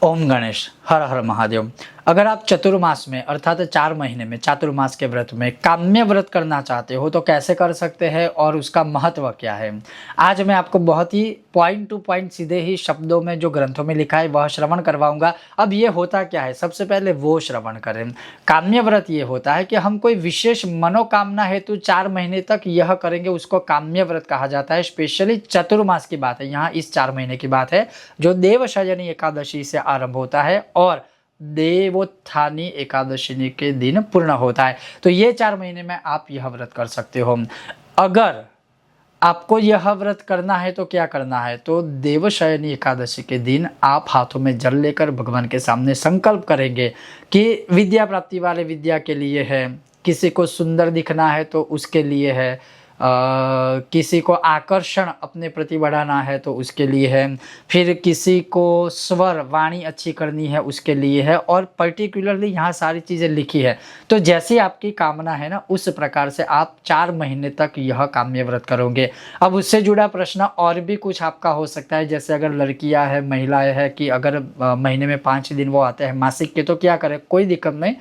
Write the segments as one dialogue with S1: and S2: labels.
S1: ओम गणेश हर हर महादेव। अगर आप चतुर्मास में अर्थात 4 महीने में चातुर्मास के व्रत में काम्य व्रत करना चाहते हो तो कैसे कर सकते हैं और उसका महत्व क्या है, आज मैं आपको बहुत ही पॉइंट टू पॉइंट सीधे ही शब्दों में जो ग्रंथों में लिखा है वह श्रवण करवाऊंगा। अब ये होता क्या है, सबसे पहले वो श्रवण करें। काम्य व्रत ये होता है कि हम कोई विशेष मनोकामना हेतु 4 महीने तक यह करेंगे, उसको काम्य व्रत कहा जाता है। स्पेशली चतुर्मास की बात है, यहाँ इस 4 महीने की बात है जो देवशयनी एकादशी से आरंभ होता है और देवोत्थानी एकादशी के दिन पूर्ण होता है। तो ये 4 महीने में आप यह व्रत कर सकते हो। अगर आपको यह व्रत करना है तो क्या करना है, तो देवशयनी एकादशी के दिन आप हाथों में जल लेकर भगवान के सामने संकल्प करेंगे कि विद्या प्राप्ति वाले विद्या के लिए है, किसी को सुंदर दिखना है तो उसके लिए है, किसी को आकर्षण अपने प्रति बढ़ाना है तो उसके लिए है, फिर किसी को स्वर वाणी अच्छी करनी है उसके लिए है, और पर्टिकुलरली यहाँ सारी चीज़ें लिखी है। तो जैसी आपकी कामना है ना, उस प्रकार से आप 4 महीने तक यह काम्य व्रत करोगे। अब उससे जुड़ा प्रश्न और भी कुछ आपका हो सकता है, जैसे अगर लड़कियां हैं, महिलाएं हैं, कि अगर महीने में 5 दिन वो आते हैं मासिक के, तो क्या करें, कोई दिक्कत नहीं,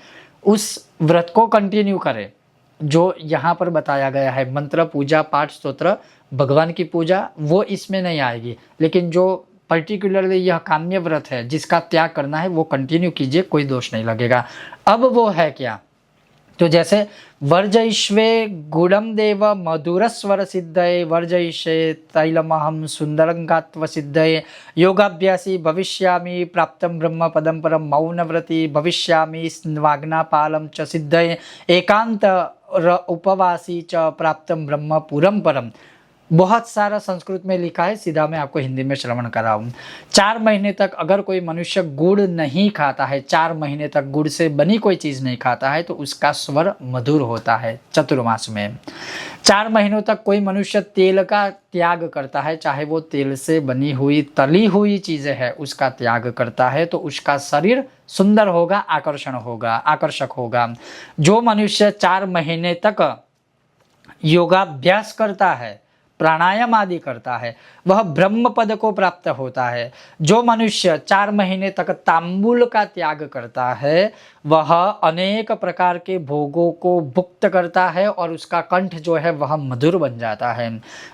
S1: उस व्रत को कंटिन्यू करें जो यहाँ पर बताया गया है। मंत्र, पूजा, पाठ, स्तोत्र, भगवान की पूजा वो इसमें नहीं आएगी, लेकिन जो पर्टिकुलरली यह काम्य व्रत है जिसका त्याग करना है वो कंटिन्यू कीजिए, कोई दोष नहीं लगेगा। अब वो है क्या, तो जैसे वर्जयिष्वे गुणम देव मधुरस्वर सिद्धये वर्जयिष्ये तैलमहम सुंदरंगात्व सिद्धये योगाभ्यासी भविष्यामि प्राप्तं ब्रह्म पदं परम मौनव्रती भविष्यामि स्वाग्नापालं च सिद्धये एकांत उपवासी च प्राप्तं ब्रह्म पुरम परम। बहुत सारा संस्कृत में लिखा है, सीधा मैं आपको हिंदी में श्रवण कराऊं। 4 महीने तक अगर कोई मनुष्य गुड़ नहीं खाता है, 4 महीने तक गुड़ से बनी कोई चीज़ नहीं खाता है, तो उसका स्वर मधुर होता है चतुर्मास में। 4 महीनों तक कोई मनुष्य तेल का त्याग करता है, चाहे वो तेल से बनी हुई तली हुई चीज़ें हैं उसका त्याग करता है, तो उसका शरीर सुंदर होगा, आकर्षक होगा। जो मनुष्य 4 महीने तक योगाभ्यास करता है, प्राणायाम आदि करता है, वह ब्रह्म पद को प्राप्त होता है। जो मनुष्य 4 महीने तक तांबूल का त्याग करता है, वह अनेक प्रकार के भोगों को भुक्त करता है और उसका कंठ जो है वह मधुर बन जाता है।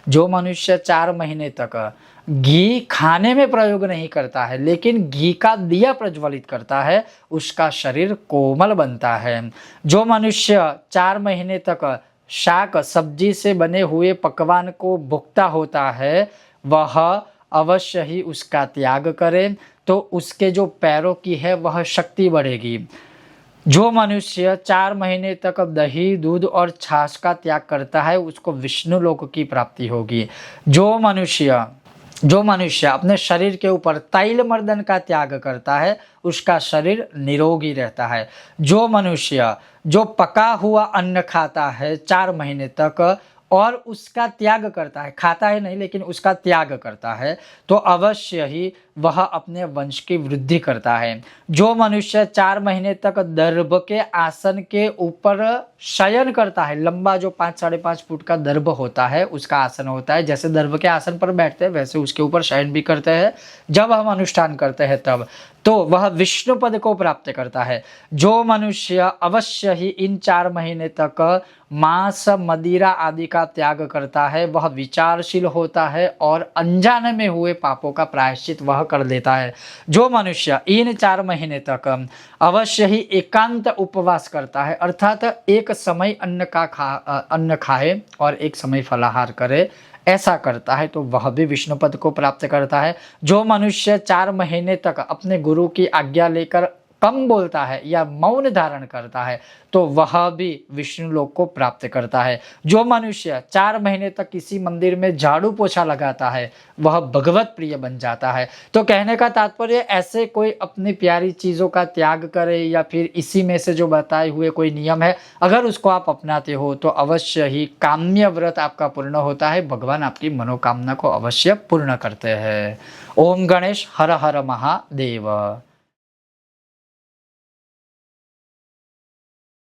S1: जो मनुष्य 4 महीने तक घी खाने में प्रयोग नहीं करता है लेकिन घी का दिया प्रज्वलित करता है, उसका शरीर कोमल बनता है। जो मनुष्य 4 महीने तक शाक सब्जी से बने हुए पकवान को भुगता होता है, वह अवश्य ही उसका त्याग करे, तो उसके जो पैरों की है वह शक्ति बढ़ेगी। जो मनुष्य 4 महीने तक दही, दूध और छाछ का त्याग करता है, उसको विष्णु लोक की प्राप्ति होगी। जो मनुष्य अपने शरीर के ऊपर तैल मर्दन का त्याग करता है, उसका शरीर निरोगी रहता है। जो मनुष्य जो पका हुआ अन्न खाता है 4 महीने तक और उसका त्याग करता है, खाता है नहीं लेकिन उसका त्याग करता है, तो अवश्य ही वह अपने वंश की वृद्धि करता है। जो मनुष्य 4 महीने तक दर्भ के आसन के ऊपर शयन करता है, लंबा जो 5 साढ़े 5 फुट का दर्भ होता है उसका आसन होता है, जैसे दर्भ के आसन पर बैठते हैं वैसे उसके ऊपर शयन भी करते हैं जब हम अनुष्ठान करते हैं तब, तो वह विष्णु पद को प्राप्त करता है। जो मनुष्य अवश्य ही इन 4 महीने तक मांस, मदिरा आदि का त्याग करता है, वह विचारशील होता है और अनजाने में हुए पापों का प्रायश्चित वह कर देता है। जो मनुष्य इन 4 महीने तक अवश्य ही एकांत उपवास करता है, अर्थात एक समय अन्न खाए और एक समय फलाहार करे, ऐसा करता है, तो वह भी विष्णु पद को प्राप्त करता है। जो मनुष्य 4 महीने तक अपने गुरु की आज्ञा लेकर कम बोलता है या मौन धारण करता है, तो वह भी विष्णु लोक को प्राप्त करता है। जो मनुष्य 4 महीने तक किसी मंदिर में झाड़ू पोछा लगाता है, वह भगवत प्रिय बन जाता है। तो कहने का तात्पर्य, ऐसे कोई अपनी प्यारी चीज़ों का त्याग करे या फिर इसी में से जो बताए हुए कोई नियम है, अगर उसको आप अपनाते हो तो अवश्य ही काम्य व्रत आपका पूर्ण होता है, भगवान आपकी मनोकामना को अवश्य पूर्ण करते हैं। ओम गणेश हर हर महादेव।